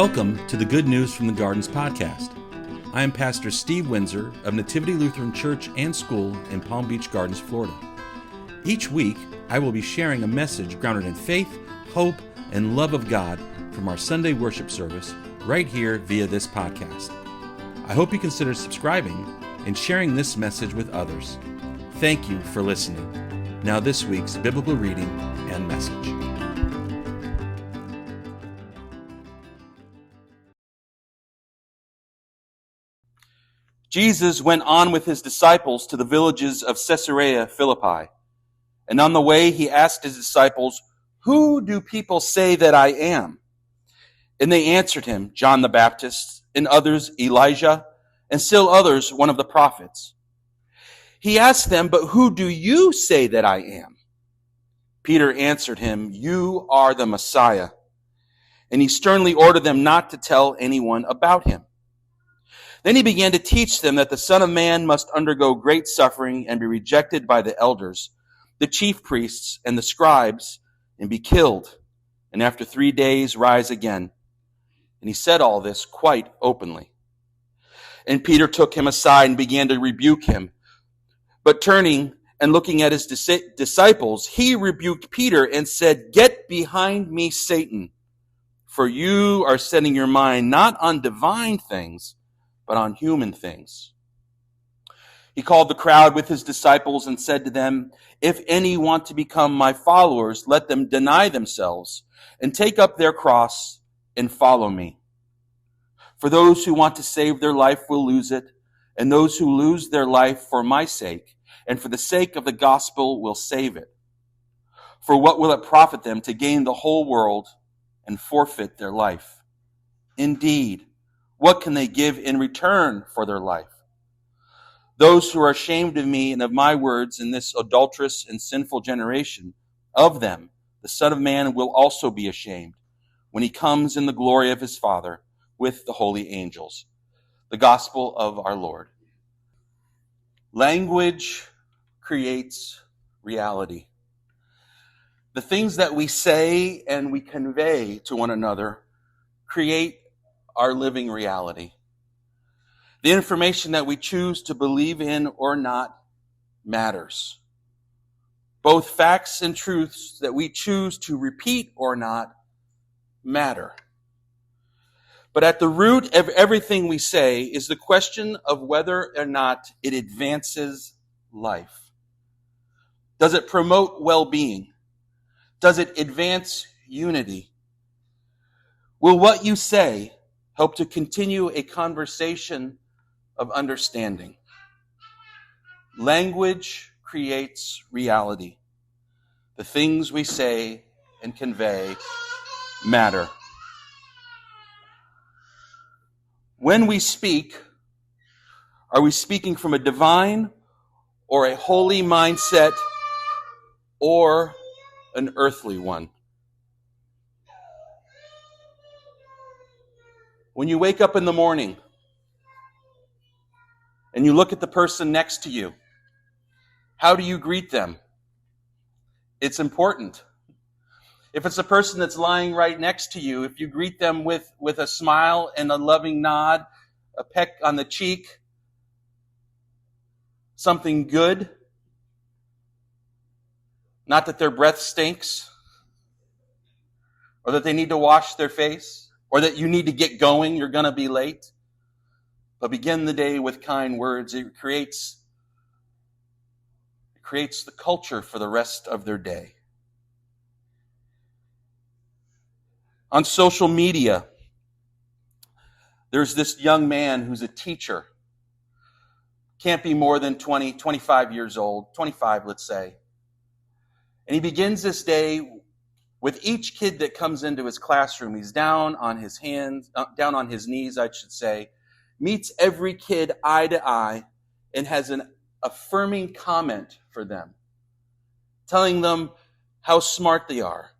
Welcome to the Good News from the Gardens podcast. I am Pastor Steve Windsor of Nativity Lutheran Church and School in Palm Beach Gardens, Florida. Each week, I will be sharing a message grounded in faith, hope, and love of God from our Sunday worship service right here via this podcast. I hope you consider subscribing and sharing this message with others. Thank you for listening. Now this week's biblical reading and message. Jesus went on with his disciples to the villages of Caesarea Philippi. And on the way he asked his disciples, "Who do people say that I am?" And they answered him, "John the Baptist, and others Elijah, and still others one of the prophets." He asked them, "But who do you say that I am?" Peter answered him, "You are the Messiah." And he sternly ordered them not to tell anyone about him. Then he began to teach them that the Son of Man must undergo great suffering and be rejected by the elders, the chief priests, and the scribes, and be killed, and after 3 days rise again. And he said all this quite openly. And Peter took him aside and began to rebuke him. But turning and looking at his disciples, he rebuked Peter and said, "Get behind me, Satan, for you are setting your mind not on divine things, but on human things." He called the crowd with his disciples and said to them, "If any want to become my followers, let them deny themselves and take up their cross and follow me. For those who want to save their life will lose it, and those who lose their life for my sake and for the sake of the gospel will save it. For what will it profit them to gain the whole world and forfeit their life? Indeed, what can they give in return for their life? Those who are ashamed of me and of my words in this adulterous and sinful generation, of them the Son of Man will also be ashamed when he comes in the glory of his Father with the holy angels." The gospel of our Lord. Language creates reality. The things that we say and we convey to one another create our living reality. The information that we choose to believe in or not matters. Both facts and truths that we choose to repeat or not matter. But at the root of everything we say is the question of whether or not it advances life. Does it promote well-being? Does it advance unity? Will what you say help to continue a conversation of understanding? Language creates reality. The things we say and convey matter. When we speak, are we speaking from a divine or a holy mindset or an earthly one? When you wake up in the morning and you look at the person next to you, how do you greet them? It's important. If it's a person that's lying right next to you, if you greet them with a smile and a loving nod, a peck on the cheek, something good, not that their breath stinks, or that they need to wash their face, or that you need to get going, you're going to be late. But begin the day with kind words. It creates the culture for the rest of their day. On social media, there's this young man who's a teacher. Can't be more than 20, 25 years old, 25, let's say. And he begins this day with each kid that comes into his classroom. He's down on his knees, I should say, meets every kid eye to eye, and has an affirming comment for them, telling them how smart they are.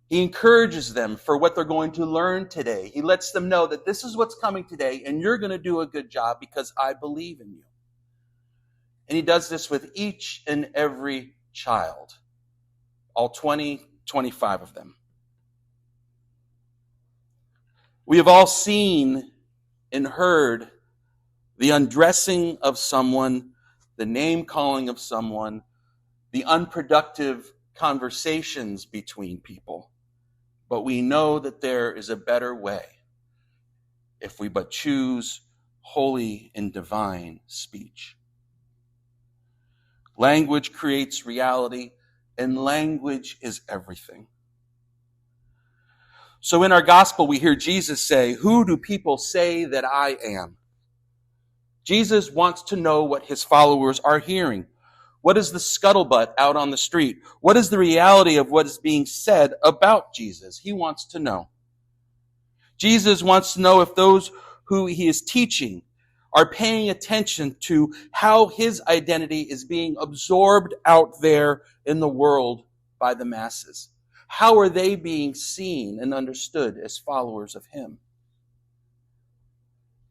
He encourages them for what they're going to learn today. He lets them know that this is what's coming today, and you're going to do a good job because I believe in you. And he does this with each and every child, all 20, 25 of them. We have all seen and heard the undressing of someone, the name calling of someone, the unproductive conversations between people. But we know that there is a better way if we but choose holy and divine speech. Language creates reality, and language is everything. So in our gospel, we hear Jesus say, "Who do people say that I am?" Jesus wants to know what his followers are hearing. What is the scuttlebutt out on the street? What is the reality of what is being said about Jesus? He wants to know. Jesus wants to know if those who he is teaching are paying attention to how his identity is being absorbed out there in the world by the masses. How are they being seen and understood as followers of him?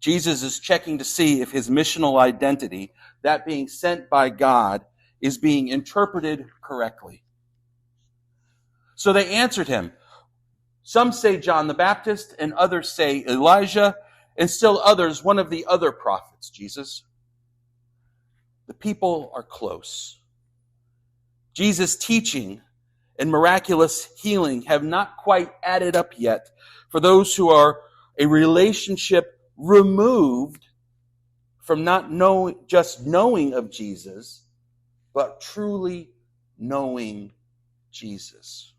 Jesus is checking to see if his missional identity, that being sent by God, is being interpreted correctly. So they answered him. Some say John the Baptist, and others say Elijah, and still others, one of the other prophets, Jesus. The people are close. Jesus' teaching and miraculous healing have not quite added up yet for those who are a relationship removed from not just knowing of Jesus, but truly knowing Jesus.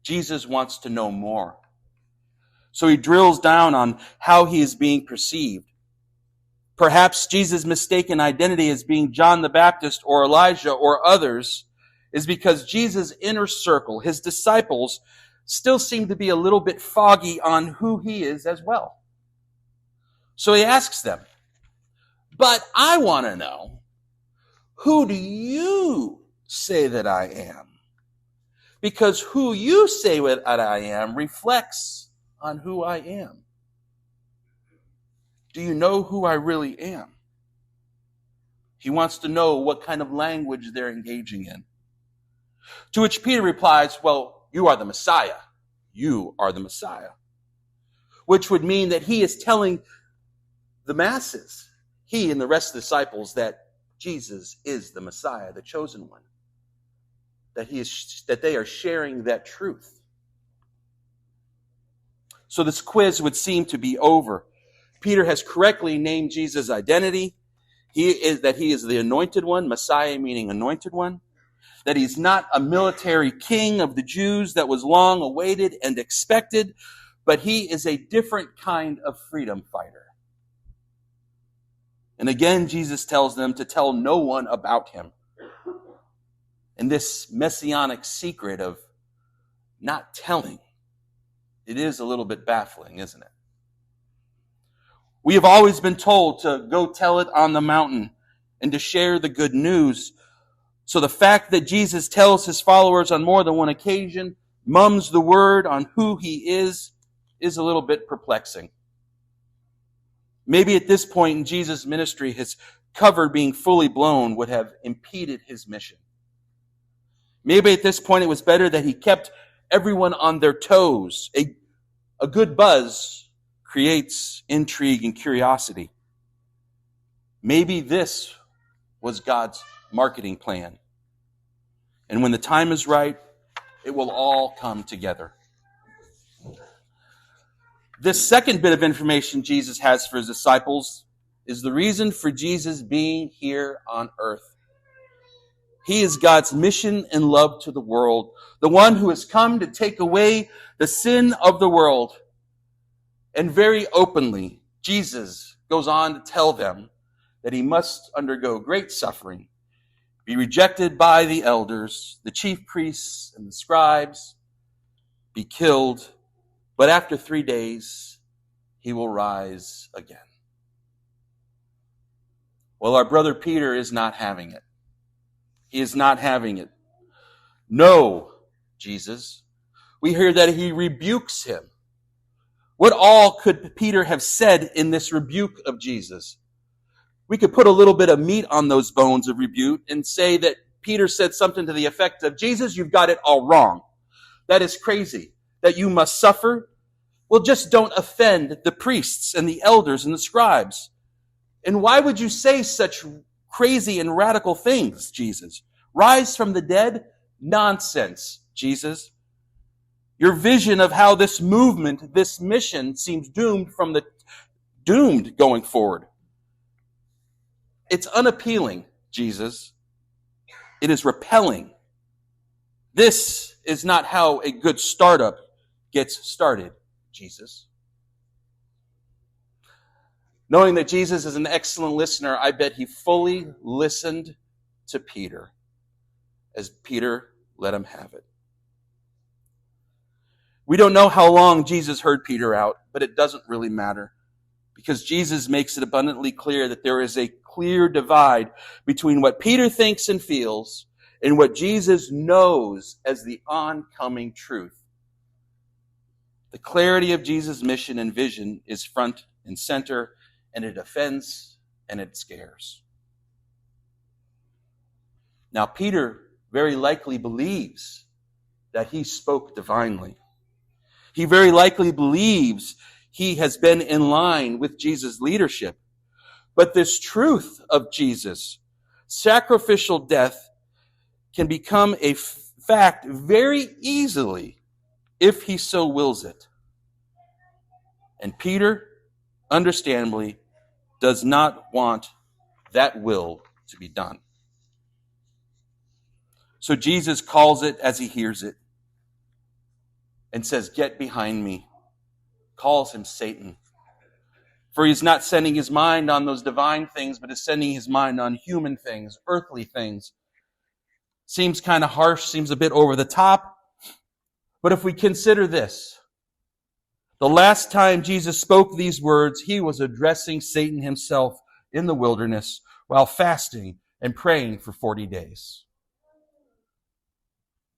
Jesus wants to know more. So he drills down on how he is being perceived. Perhaps Jesus' mistaken identity as being John the Baptist or Elijah or others is because Jesus' inner circle, his disciples, still seem to be a little bit foggy on who he is as well. So he asks them, "But I want to know, who do you say that I am? Because who you say that I am reflects on who I am. Do you know who I really am?" He wants to know what kind of language they're engaging in. To which Peter replies, "Well, you are the Messiah. You are the Messiah." Which would mean that he is telling the masses, he and the rest of the disciples, that Jesus is the Messiah, the chosen one. That they are sharing that truth. So this quiz would seem to be over. Peter has correctly named Jesus' identity. He is the anointed one, Messiah meaning anointed one. That he's not a military king of the Jews that was long awaited and expected, but he is a different kind of freedom fighter. And again, Jesus tells them to tell no one about him. And this messianic secret of not telling, it is a little bit baffling, isn't it? We have always been told to go tell it on the mountain and to share the good news. So the fact that Jesus tells his followers on more than one occasion, mums the word on who he is a little bit perplexing. Maybe at this point in Jesus' ministry, his cover being fully blown would have impeded his mission. Maybe at this point it was better that he kept everyone on their toes. A good buzz creates intrigue and curiosity. Maybe this was God's marketing plan. And when the time is right, it will all come together. This second bit of information Jesus has for his disciples is the reason for Jesus being here on earth. He is God's mission and love to the world, the one who has come to take away the sin of the world. And very openly, Jesus goes on to tell them that he must undergo great suffering, be rejected by the elders, the chief priests, and the scribes, be killed, but after 3 days, he will rise again. Well, our brother Peter is not having it. He is not having it. No, Jesus. We hear that he rebukes him. What all could Peter have said in this rebuke of Jesus? We could put a little bit of meat on those bones of rebuke and say that Peter said something to the effect of, "Jesus, you've got it all wrong. That is crazy. that you must suffer? Well, just don't offend the priests and the elders and the scribes. And why would you say such crazy and radical things, Jesus? Rise from the dead? Nonsense, Jesus. Your vision of how this movement, this mission seems doomed going forward. It's unappealing, Jesus. It is repelling. This is not how a good startup gets started, Jesus. Knowing that Jesus is an excellent listener, I bet he fully listened to Peter as Peter let him have it. We don't know how long Jesus heard Peter out, but it doesn't really matter because Jesus makes it abundantly clear that there is a clear divide between what Peter thinks and feels and what Jesus knows as the oncoming truth. The clarity of Jesus' mission and vision is front and center, and it offends and it scares. Now, Peter very likely believes that he spoke divinely. He very likely believes he has been in line with Jesus' leadership. But this truth of Jesus, sacrificial death, can become a fact very easily if he so wills it. And Peter, understandably, does not want that will to be done. So Jesus calls it as he hears it and says, "Get behind me." Calls him Satan. For he's not sending his mind on those divine things, but is sending his mind on human things, earthly things. Seems kind of harsh, seems a bit over the top. But if we consider this, the last time Jesus spoke these words, he was addressing Satan himself in the wilderness while fasting and praying for 40 days.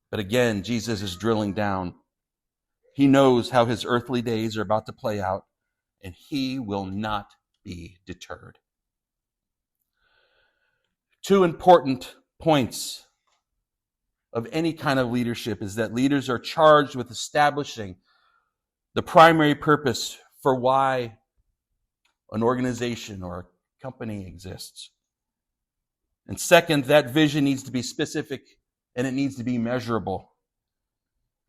But again, Jesus is drilling down. He knows how his earthly days are about to play out, and he will not be deterred. Two important points of any kind of leadership is that leaders are charged with establishing the primary purpose for why an organization or a company exists. And second, that vision needs to be specific and it needs to be measurable.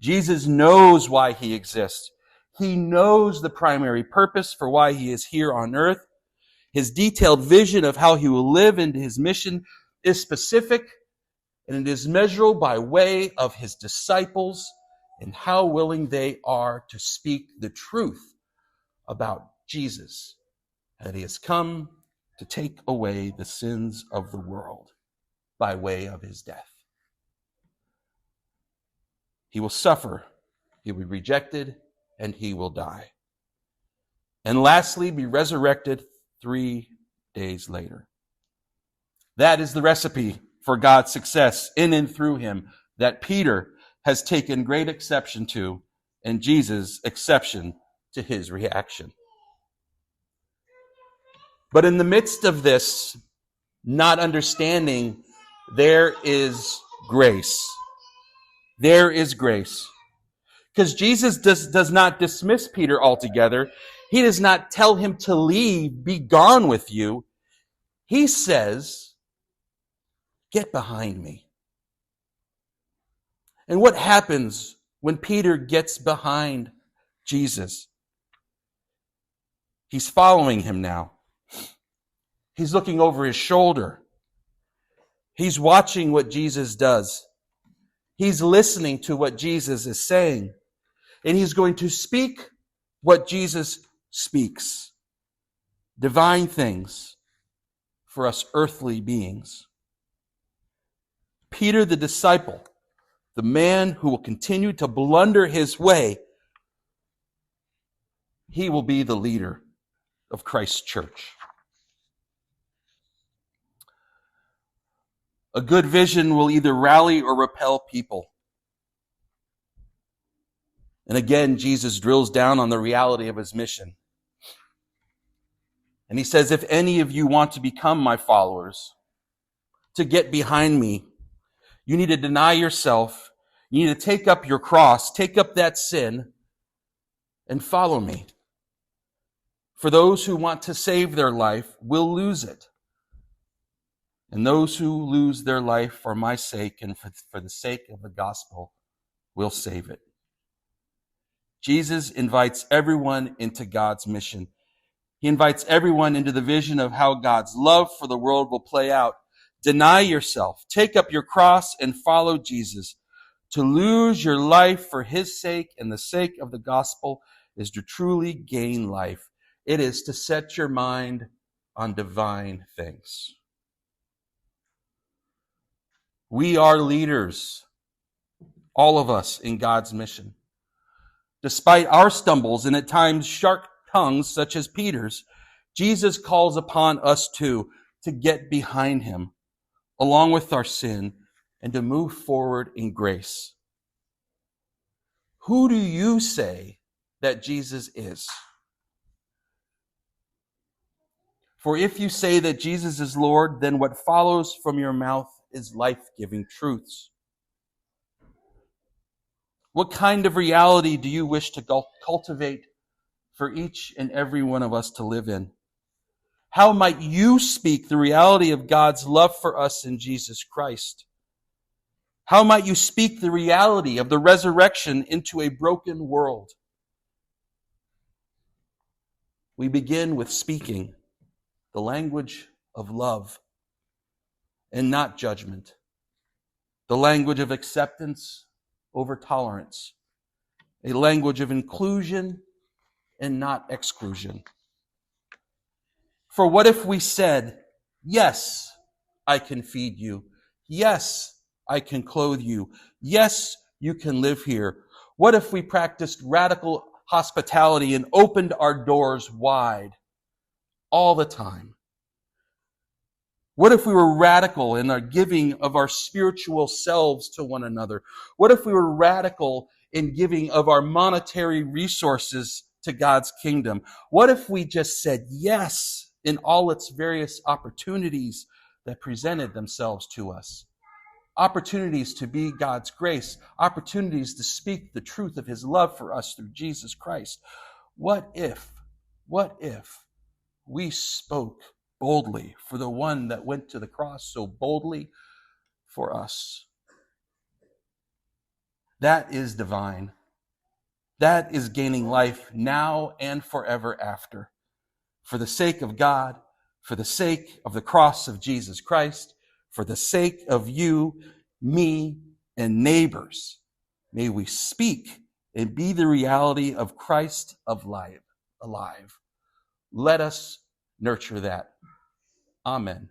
Jesus knows why he exists. He knows the primary purpose for why he is here on earth. His detailed vision of how he will live into his mission is specific, and it is measurable by way of his disciples and how willing they are to speak the truth about Jesus, that he has come to take away the sins of the world by way of his death. He will suffer, he will be rejected, and he will die. And lastly, be resurrected 3 days later. That is the recipe for God's success in and through him that Peter has taken great exception to, and Jesus' exception to his reaction. But in the midst of this not understanding, there is grace. There is grace. Because Jesus does not dismiss Peter altogether. He does not tell him to leave, be gone with you. He says, "Get behind me." And what happens when Peter gets behind Jesus? He's following him now. He's looking over his shoulder. He's watching what Jesus does. He's listening to what Jesus is saying. And he's going to speak what Jesus speaks. Divine things for us earthly beings. Peter the disciple, the man who will continue to blunder his way, he will be the leader of Christ's church. A good vision will either rally or repel people. And again, Jesus drills down on the reality of his mission. And he says, if any of you want to become my followers, to get behind me, you need to deny yourself. You need to take up your cross, take up that sin, and follow me. For those who want to save their life will lose it. And those who lose their life for my sake and for the sake of the gospel will save it. Jesus invites everyone into God's mission. He invites everyone into the vision of how God's love for the world will play out. Deny yourself, take up your cross, and follow Jesus. To lose your life for his sake and the sake of the gospel is to truly gain life. It is to set your mind on divine things. We are leaders, all of us, in God's mission. Despite our stumbles and at times sharp tongues such as Peter's, Jesus calls upon us too to get behind him, along with our sin, and to move forward in grace. Who do you say that Jesus is? For if you say that Jesus is Lord, then what follows from your mouth is life-giving truths. What kind of reality do you wish to cultivate for each and every one of us to live in? How might you speak the reality of God's love for us in Jesus Christ? How might you speak the reality of the resurrection into a broken world? We begin with speaking the language of love and not judgment, the language of acceptance over tolerance, a language of inclusion and not exclusion. For what if we said, yes, I can feed you. Yes, I can clothe you. Yes, you can live here. What if we practiced radical hospitality and opened our doors wide all the time? What if we were radical in our giving of our spiritual selves to one another? What if we were radical in giving of our monetary resources to God's kingdom? What if we just said yes in all its various opportunities that presented themselves to us? Opportunities to be God's grace, opportunities to speak the truth of his love for us through Jesus Christ. What if we spoke boldly for the one that went to the cross so boldly for us? That is divine. That is gaining life now and forever after. For the sake of God, for the sake of the cross of Jesus Christ, for the sake of you, me, and neighbors, may we speak and be the reality of Christ alive. Let us nurture that. Amen.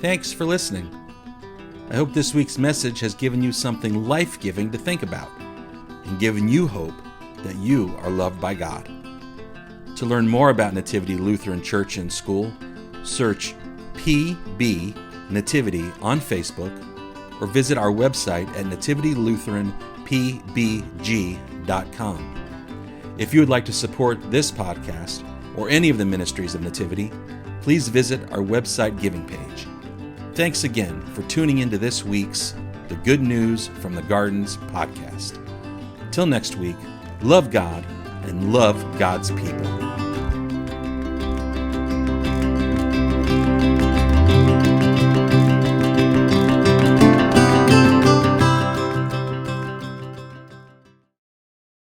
Thanks for listening. I hope this week's message has given you something life-giving to think about and given you hope that you are loved by God. To learn more about Nativity Lutheran Church and School, search PB Nativity on Facebook or visit our website at nativitylutheranpbg.com. If you would like to support this podcast or any of the ministries of Nativity, please visit our website giving page. Thanks again for tuning into this week's The Good News from the Gardens podcast. Till next week, love God and love God's people.